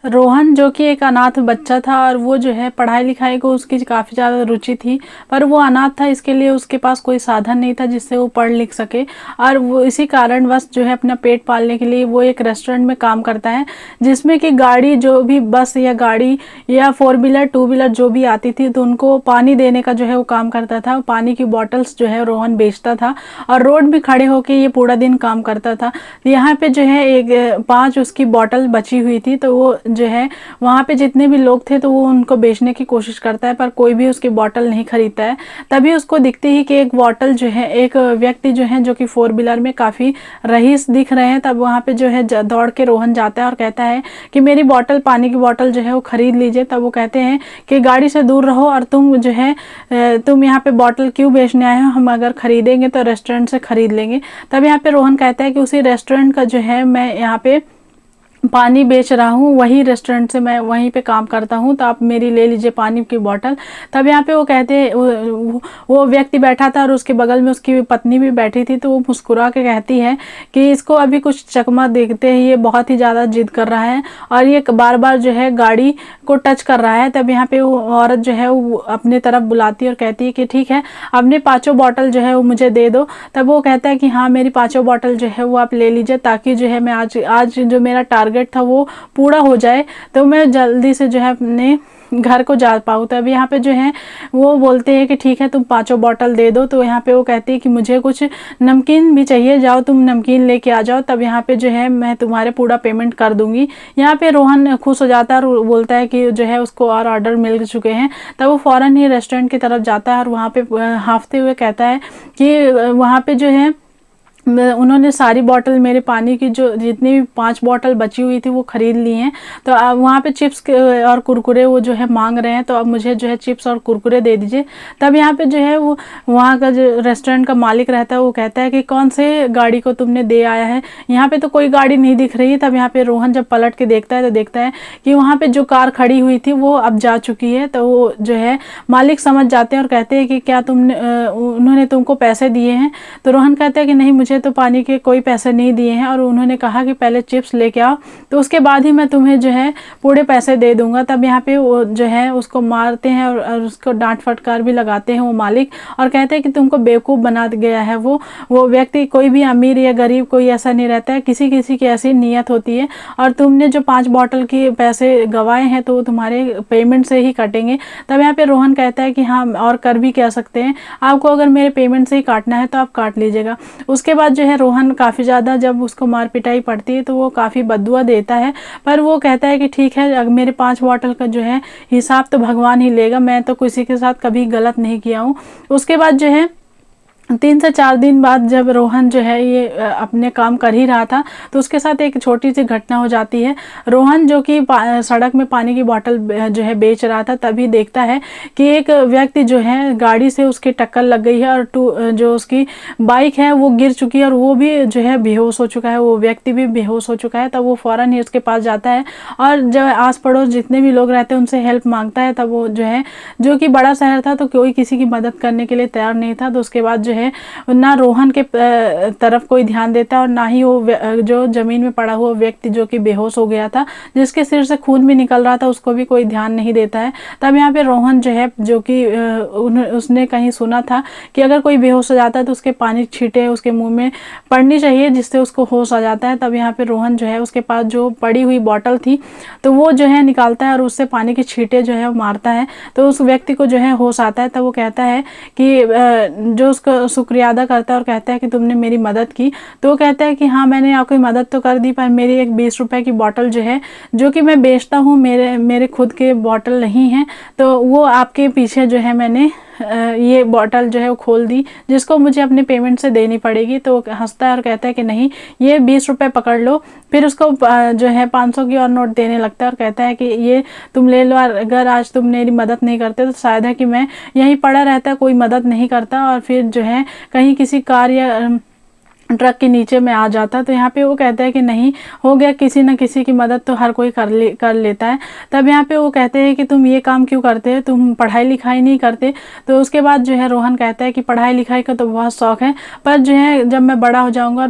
रोहन जो कि एक अनाथ बच्चा था और वो जो है पढ़ाई लिखाई को उसकी काफ़ी ज़्यादा रुचि थी, पर वो अनाथ था, इसके लिए उसके पास कोई साधन नहीं था जिससे वो पढ़ लिख सके। और वो इसी कारणवश जो है अपना पेट पालने के लिए वो एक रेस्टोरेंट में काम करता है, जिसमें कि गाड़ी जो भी बस या गाड़ी या 4 व्हीलर 2 व्हीलर जो भी आती थी तो उनको पानी देने का जो है वो काम करता था। पानी की बॉटल्स जो है रोहन बेचता था और रोड में खड़े होकर ये पूरा दिन काम करता था। यहाँ पे जो है एक 5 उसकी बॉटल बची हुई थी, तो वो जो है वहाँ पे जितने भी लोग थे तो वो उनको बेचने की कोशिश करता है, पर कोई भी उसकी बॉटल नहीं खरीदता है। तभी उसको दिखती ही कि एक बॉटल जो है, एक व्यक्ति जो है जो कि 4 व्हीलर में काफ़ी रईस दिख रहे हैं, तब वहाँ पे जो है दौड़ के रोहन जाता है और कहता है कि मेरी बॉटल, पानी की बॉटल जो है वो खरीद लीजिए। तब वो कहते हैं कि गाड़ी से दूर रहो और तुम जो है तुम यहाँ पे बॉटल क्यों बेचने आए हो, हम अगर खरीदेंगे तो रेस्टोरेंट से खरीद लेंगे। तब यहाँ पे रोहन कहता है कि उसी रेस्टोरेंट का जो है मैं यहाँ पे पानी बेच रहा हूँ, वही रेस्टोरेंट से मैं वहीं पे काम करता हूँ, तो आप मेरी ले लीजिए पानी की बोतल। तब यहाँ पे वो कहते हैं, वो व्यक्ति बैठा था और उसके बगल में उसकी पत्नी भी बैठी थी, तो वो मुस्कुरा के कहती है कि इसको अभी कुछ चकमा देखते हैं, ये बहुत ही ज़्यादा जिद कर रहा है और ये बार बार जो है गाड़ी को टच कर रहा है। तब यहाँ पे वो औरत जो है वो अपने तरफ बुलाती है और कहती है कि ठीक है, अपने 5 बॉटल जो है वो मुझे दे दो। तब वो कहता है कि हाँ, मेरी 5 बॉटल जो है वो आप ले लीजिए, ताकि जो है मैं आज जो मेरा टारगेट था वो पूरा हो जाए, तो मैं जल्दी से जो है अपने घर को जा पाऊँ। तब यहाँ पे जो है वो बोलते हैं कि ठीक है, तुम 5 बॉटल दे दो। तो यहाँ पे वो कहती है कि मुझे कुछ नमकीन भी चाहिए, जाओ तुम नमकीन लेके आ जाओ, तब यहाँ पे जो है मैं तुम्हारे पूरा पेमेंट कर दूंगी। यहाँ पे रोहन खुश हो जाता है और बोलता है कि जो है उसको और ऑर्डर मिल चुके हैं। तब वो फ़ौरन ही रेस्टोरेंट की तरफ जाता है और वहाँ पे हाँफते हुए कहता है कि वहाँ पे जो है उन्होंने सारी बॉटल, मेरे पानी की जो जितनी भी 5 बॉटल बची हुई थी वो ख़रीद ली हैं, तो अब वहाँ पे चिप्स और कुरकुरे वो जो है मांग रहे हैं, तो अब मुझे जो है चिप्स और कुरकुरे दे दीजिए। तब यहाँ पे जो है वो वहाँ का जो रेस्टोरेंट का मालिक रहता है वो कहता है कि कौन से गाड़ी को तुमने दे आया है, यहाँ पे तो कोई गाड़ी नहीं दिख रही। तब यहाँ पे रोहन जब पलट के देखता है तो देखता है कि वहाँ पर जो कार खड़ी हुई थी वो अब जा चुकी है। तो वो जो है मालिक समझ जाते हैं और कहते हैं कि क्या उन्होंने तुमको पैसे दिए हैं। तो रोहन कहता है कि नहीं, मुझे तो पानी के कोई पैसे नहीं दिए हैं और उन्होंने कहा कि पहले चिप्स लेके आओ, तो उसके बाद ही मैं तुम्हें जो है पूरे पैसे दे दूंगा। तब यहाँ पे वो जो है उसको मारते हैं और उसको डांट फटकार भी लगाते हैं वो मालिक, और कहते हैं कि तुमको बेवकूफ़ बना गया है वो व्यक्ति। कोई भी अमीर या गरीब कोई ऐसा नहीं रहता है, किसी किसी की ऐसी नीयत होती है, और तुमने जो 5 बॉटल के पैसे गंवाए हैं तो वो तुम्हारे पेमेंट से ही कटेंगे। तब यहाँ पे रोहन कहता है कि हाँ, और कर भी क्या सकते हैं, आपको अगर मेरे पेमेंट से ही काटना है तो आप काट लीजिएगा। उसके बाद जो है रोहन काफ़ी ज़्यादा, जब उसको मार पिटाई पड़ती है तो वो काफ़ी बददुआ देता है, पर वो कहता है कि ठीक है, अगर मेरे 5 बॉटल का जो है हिसाब तो भगवान ही लेगा, मैं तो किसी के साथ कभी गलत नहीं किया हूँ। उसके बाद जो है 3 से 4 दिन बाद जब रोहन जो है ये अपने काम कर ही रहा था, तो उसके साथ एक छोटी सी घटना हो जाती है। रोहन जो कि सड़क में पानी की बोतल जो है बेच रहा था, तभी देखता है कि एक व्यक्ति जो है गाड़ी से उसकी टक्कर लग गई है और जो उसकी बाइक है वो गिर चुकी है और वो भी जो है बेहोश हो चुका है, वो व्यक्ति भी बेहोश हो चुका है। तब वो फ़ौरन ही उसके पास जाता है और जब आस पड़ोस जितने भी लोग रहते हैं उनसे हेल्प मांगता है। तब वो जो है, जो कि बड़ा शहर था तो कोई किसी की मदद करने के लिए तैयार नहीं था, तो उसके बाद जो है ना रोहन के तरफ कोई ध्यान देता है और ना ही वो जो ज़मीन में पड़ा हुआ व्यक्ति जो कि बेहोश हो गया था, जिसके सिर से खून भी निकल रहा था, उसको भी कोई ध्यान नहीं देता है। तब यहाँ पे रोहन जो है, जो कि उसने कहीं सुना था कि अगर कोई बेहोश हो जाता है तो उसके पानी छींटे उसके मुंह में पड़नी चाहिए, जिससे उसको होश आ जाता है। तब यहाँ पे रोहन जो है उसके पास जो पड़ी हुई बॉटल थी तो वो जो है निकालता है और उससे पानी के छींटे जो है वो मारता है, तो उस व्यक्ति को जो है होश आता है। तब वो कहता है कि जो उसका शुक्रिया अदा करता है और कहता है कि तुमने मेरी मदद की। तो वो कहता है कि हाँ, मैंने आपकी मदद तो कर दी, पर मेरी एक 20 रुपए की बॉटल जो है, जो कि मैं बेचता हूँ, मेरे खुद के बॉटल नहीं है, तो वो आपके पीछे जो है मैंने ये बॉटल जो है वो खोल दी, जिसको मुझे अपने पेमेंट से देनी पड़ेगी। तो हंसता है और कहता है कि नहीं, ये 20 रुपये पकड़ लो। फिर उसको जो है 500 की और नोट देने लगता है और कहता है कि ये तुम ले लो, अगर आज तुम मेरी मदद नहीं करते तो शायद है कि मैं यहीं पड़ा रहता, कोई मदद नहीं करता और फिर जो है कहीं किसी कार या ट्रक के नीचे में आ जाता। तो यहाँ पे वो कहता है कि नहीं, हो गया, किसी न किसी की मदद तो हर कोई कर लेता है। तब यहाँ पे वो कहते हैं कि तुम ये काम क्यों करते हो, तुम पढ़ाई लिखाई नहीं करते। तो उसके बाद जो है रोहन कहता है कि पढ़ाई लिखाई का तो बहुत शौक़ है, पर जो है जब मैं बड़ा हो जाऊँगा और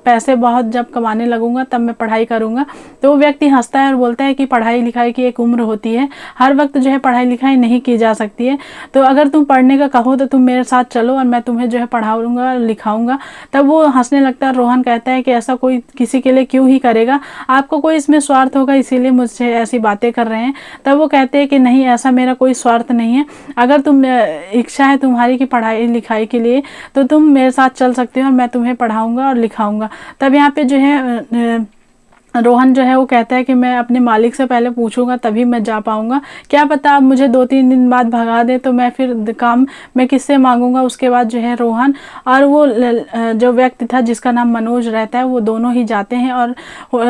पैसे बहुत जब कमाने लगूंगा तब मैं पढ़ाई करूंगा। तो वो व्यक्ति हंसता है और बोलता है कि पढ़ाई लिखाई की एक उम्र होती है, हर वक्त जो है पढ़ाई लिखाई नहीं की जा सकती है। तो अगर तुम पढ़ने का कहो तो तुम मेरे साथ चलो और मैं तुम्हें जो है पढ़ाऊंगा लिखाऊंगा। तब वो हंसने लगता है। रोहन कहता है कि ऐसा कोई किसी के लिए क्यों ही करेगा, आपको कोई इसमें स्वार्थ होगा इसीलिए मुझसे ऐसी बातें कर रहे हैं। तब वो कहते हैं कि नहीं, ऐसा मेरा कोई स्वार्थ नहीं है, अगर तुम इच्छा है तुम्हारी की पढ़ाई लिखाई के लिए तो तुम मेरे साथ चल सकते हो और मैं तुम्हें पढ़ाऊंगा और लिखाऊंगा। तब यहाँ पे जो है रोहन जो है वो कहता है कि मैं अपने मालिक से पहले पूछूंगा तभी मैं जा पाऊंगा, क्या पता आप मुझे 2-3 दिन बाद भगा दे तो मैं फिर काम मैं किससे मांगूंगा। उसके बाद जो है रोहन और वो जो व्यक्ति था जिसका नाम मनोज रहता है वो दोनों ही जाते हैं और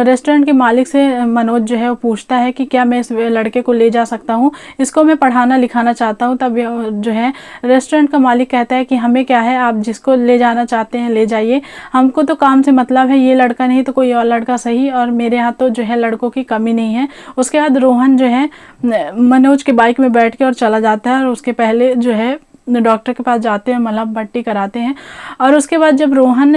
रेस्टोरेंट के मालिक से मनोज जो है वो पूछता है कि क्या मैं इस लड़के को ले जा सकता हूँ, इसको मैं पढ़ाना लिखाना चाहता हूँ। तब जो है रेस्टोरेंट का मालिक कहता है कि हमें क्या है, आप जिसको ले जाना चाहते हैं ले जाइए, हमको तो काम से मतलब है, ये लड़का नहीं तो कोई और लड़का सही, और मेरे यहाँ तो जो है लड़कों की कमी नहीं है। उसके बाद रोहन जो है मनोज के बाइक में बैठ के और चला जाता है और उसके पहले जो है डॉक्टर के पास जाते हैं, मलहम पट्टी कराते हैं। और उसके बाद जब रोहन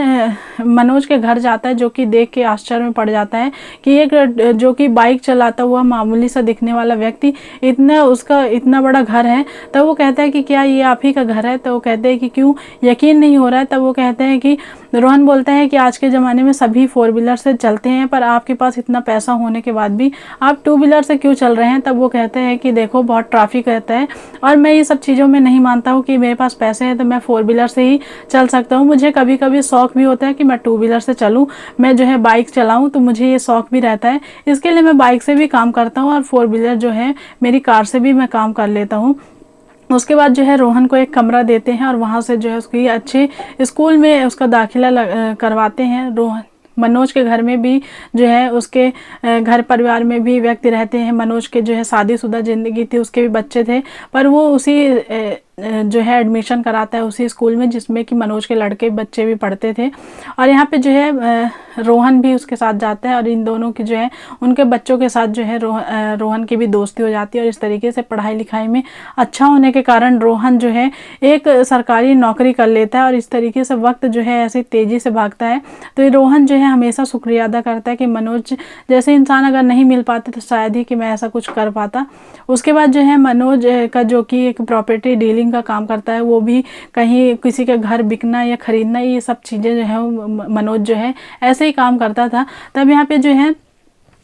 मनोज के घर जाता है जो कि देख के आश्चर्य में पड़ जाता है कि एक जो कि बाइक चलाता हुआ मामूली सा दिखने वाला व्यक्ति उसका इतना बड़ा घर है। तब वो कहता है कि क्या ये आप ही का घर है। तो वो कहते हैं कि क्यों यकीन नहीं हो रहा है। तब वो कहते हैं कि रोहन बोलता है कि आज के ज़माने में सभी 4 व्हीलर से चलते हैं, पर आपके पास इतना पैसा होने के बाद भी आप 2 व्हीलर से क्यों चल रहे हैं। तब वो कहते हैं कि देखो बहुत ट्रैफिक रहता है और मैं ये सब चीज़ों में नहीं मानता हूँ कि मेरे पास पैसे हैं तो मैं 4 व्हीलर से ही चल सकता हूँ, मुझे कभी कभी शौक भी होता है कि मैं 2 व्हीलर से चलूँ, मैं जो है बाइक चलाऊँ, तो मुझे ये शौक भी रहता है, इसके लिए मैं बाइक से भी काम करता हूँ और 4 व्हीलर जो है मेरी कार से भी मैं काम कर लेता हूँ। उसके बाद जो है रोहन को एक कमरा देते हैं और वहाँ से जो है उसकी अच्छे स्कूल में उसका दाखिला करवाते हैं। रोहन मनोज के घर में भी जो है उसके घर परिवार में भी व्यक्ति रहते हैं। मनोज के जो है शादीशुदा ज़िंदगी थी, उसके भी बच्चे थे, पर वो उसी जो है एडमिशन कराता है उसी स्कूल में जिसमें कि मनोज के लड़के बच्चे भी पढ़ते थे। और यहाँ पे जो है रोहन भी उसके साथ जाता है और इन दोनों की जो है उनके बच्चों के साथ जो है रोहन की भी दोस्ती हो जाती है। और इस तरीके से पढ़ाई लिखाई में अच्छा होने के कारण रोहन जो है एक सरकारी नौकरी कर लेता है और इस तरीके से वक्त जो है ऐसे तेज़ी से भागता है। तो ये रोहन जो है हमेशा शुक्रिया अदा करता है कि मनोज जैसे इंसान अगर नहीं मिल पाते तो शायद ही कि मैं ऐसा कुछ कर पाता। उसके बाद जो है मनोज का जो कि एक प्रॉपर्टी डीलिंग का काम करता है, वो भी कहीं किसी के घर बिकना या खरीदना, ये सब चीज़ें जो है मनोज जो है ऐसे ही काम करता था। तब यहाँ पे जो है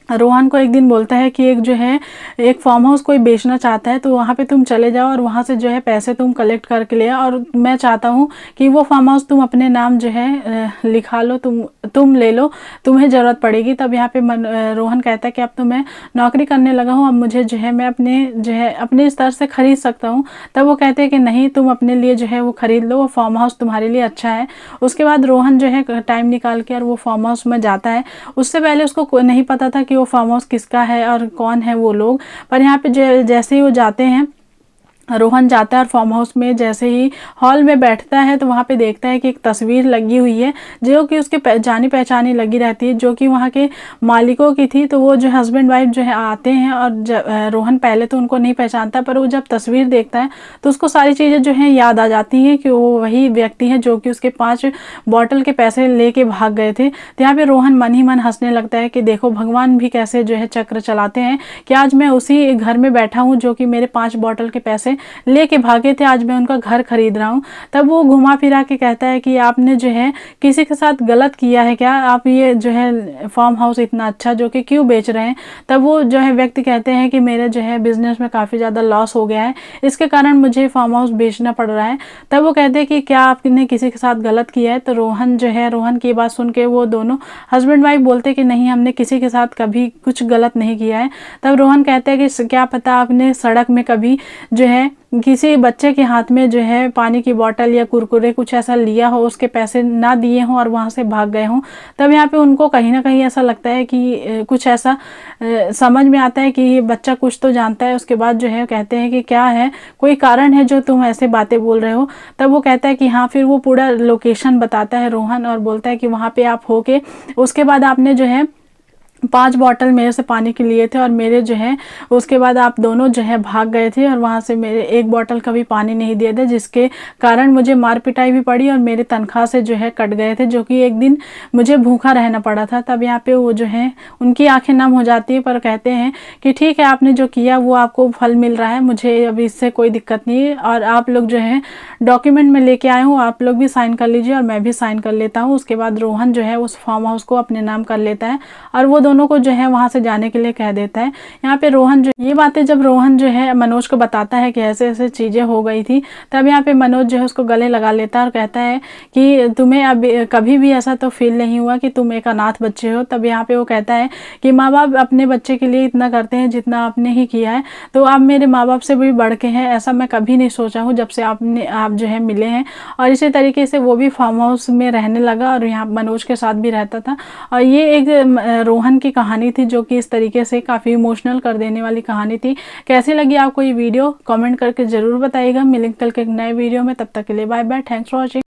रोहन को एक दिन बोलता है कि एक जो है एक फार्म हाउस कोई बेचना चाहता है, तो वहाँ पे तुम चले जाओ और वहाँ से जो है पैसे तुम कलेक्ट करके ले आओ, और मैं चाहता हूँ कि वो फार्म हाउस तुम अपने नाम जो है लिखा लो, तुम ले लो, तुम्हें ज़रूरत पड़ेगी। तब यहाँ पे रोहन कहता है कि अब तो मैं नौकरी करने लगा हूँ, अब मुझे जो है मैं अपने स्तर से ख़रीद सकता हूँ। तब वो कहते हैं कि नहीं, तुम अपने लिए जो है वो ख़रीद लो, वो फार्म हाउस तुम्हारे लिए अच्छा है। उसके बाद रोहन जो है टाइम निकाल के और वो फार्म हाउस में जाता है। उससे पहले उसको नहीं पता था कि वो फार्म हाउस किसका है और कौन है वो लोग, पर यहाँ पे जैसे ही वो जाते हैं, रोहन जाता है और फार्म हाउस में जैसे ही हॉल में बैठता है तो वहाँ पे देखता है कि एक तस्वीर लगी हुई है जो कि उसके जानी पहचानी लगी रहती है, जो कि वहाँ के मालिकों की थी। तो वो जो हस्बैंड वाइफ जो है आते हैं और रोहन पहले तो उनको नहीं पहचानता, पर वो जब तस्वीर देखता है तो उसको सारी चीज़ें जो हैं याद आ जाती हैं कि वो वही व्यक्ति हैं जो कि उसके 5 बॉटल के पैसे लेके भाग गए थे। तो यहाँ पर रोहन मन ही मन हंसने लगता है कि देखो भगवान भी कैसे जो है चक्र चलाते हैं कि आज मैं उसी घर में बैठा हूँ जो कि मेरे 5 बॉटल के पैसे लेके भागे थे, आज मैं उनका घर खरीद रहा हूँ। तब वो घुमा फिरा के कहता है कि आपने जो है किसी के साथ गलत किया है क्या, आप ये जो है फार्म हाउस इतना अच्छा जो कि क्यों बेच रहे हैं। तब वो जो है व्यक्ति कहते हैं कि मेरे जो है बिजनेस में काफ़ी ज़्यादा लॉस हो गया है, इसके कारण मुझे फार्म हाउस बेचना पड़ रहा है। तब वो कहते हैं कि क्या आपने किसी के साथ गलत किया है। तो रोहन की बात सुन के वो दोनों हस्बैंड वाइफ बोलते कि नहीं, हमने किसी के साथ कभी कुछ गलत नहीं किया है। तब रोहन कहते हैं कि क्या पता आपने सड़क में कभी जो है किसी बच्चे के हाथ में जो है पानी की बोतल या कुरकुरे कुछ ऐसा लिया हो, उसके पैसे ना दिए हों और वहाँ से भाग गए हों। तब यहाँ पे उनको कहीं ना कहीं ऐसा लगता है कि कुछ ऐसा समझ में आता है कि ये बच्चा कुछ तो जानता है। उसके बाद जो है कहते हैं कि क्या है, कोई कारण है जो तुम ऐसे बातें बोल रहे हो। तब वो कहता है कि हाँ। फिर वो पूरा लोकेशन बताता है रोहन और बोलता है कि वहाँ पर आप होके उसके बाद आपने जो है 5 बॉटल मेरे से पानी के लिए थे और मेरे जो है उसके बाद आप दोनों जो है भाग गए थे और वहाँ से मेरे 1 बॉटल का भी पानी नहीं दिए थे, जिसके कारण मुझे मार पिटाई भी पड़ी और मेरे तनख्वाह से जो है कट गए थे, जो कि एक दिन मुझे भूखा रहना पड़ा था। तब यहाँ पे वो जो है उनकी आंखें नम हो जाती है, पर कहते हैं कि ठीक है, आपने जो किया वो आपको फल मिल रहा है, मुझे अभी इससे कोई दिक्कत नहीं है और आप लोग जो है डॉक्यूमेंट में लेके आए हूँ, आप लोग भी साइन कर लीजिए और मैं भी साइन कर लेता हूँ। उसके बाद रोहन जो है उस फार्म हाउस को अपने नाम कर लेता है और वो दोनों को जो है वहाँ से जाने के लिए कह देता है। यहाँ पे रोहन जो ये बातें जब रोहन जो है मनोज को बताता है कि ऐसे ऐसे चीज़ें हो गई थी, तब यहाँ पे मनोज जो है उसको गले लगा लेता है और कहता है कि तुम्हें अब कभी भी ऐसा तो फील नहीं हुआ कि तुम एक अनाथ बच्चे हो। तब यहाँ पे वो कहता है कि माँ बाप अपने बच्चे के लिए इतना करते हैं जितना आपने ही किया है, तो आप मेरे माँ बाप से भी बढ़ के हैं, ऐसा मैं कभी नहीं सोचा हूँ जब से आप जो है मिले हैं। और इसी तरीके से वो भी फार्म हाउस में रहने लगा और यहाँ मनोज के साथ भी रहता था। और ये एक रोहन की कहानी थी जो कि इस तरीके से काफ़ी इमोशनल कर देने वाली कहानी थी। कैसी लगी आपको ये वीडियो कमेंट करके ज़रूर बताइएगा। मिलेंगे कल के एक नए वीडियो में, तब तक के लिए bye bye, thanks for watching.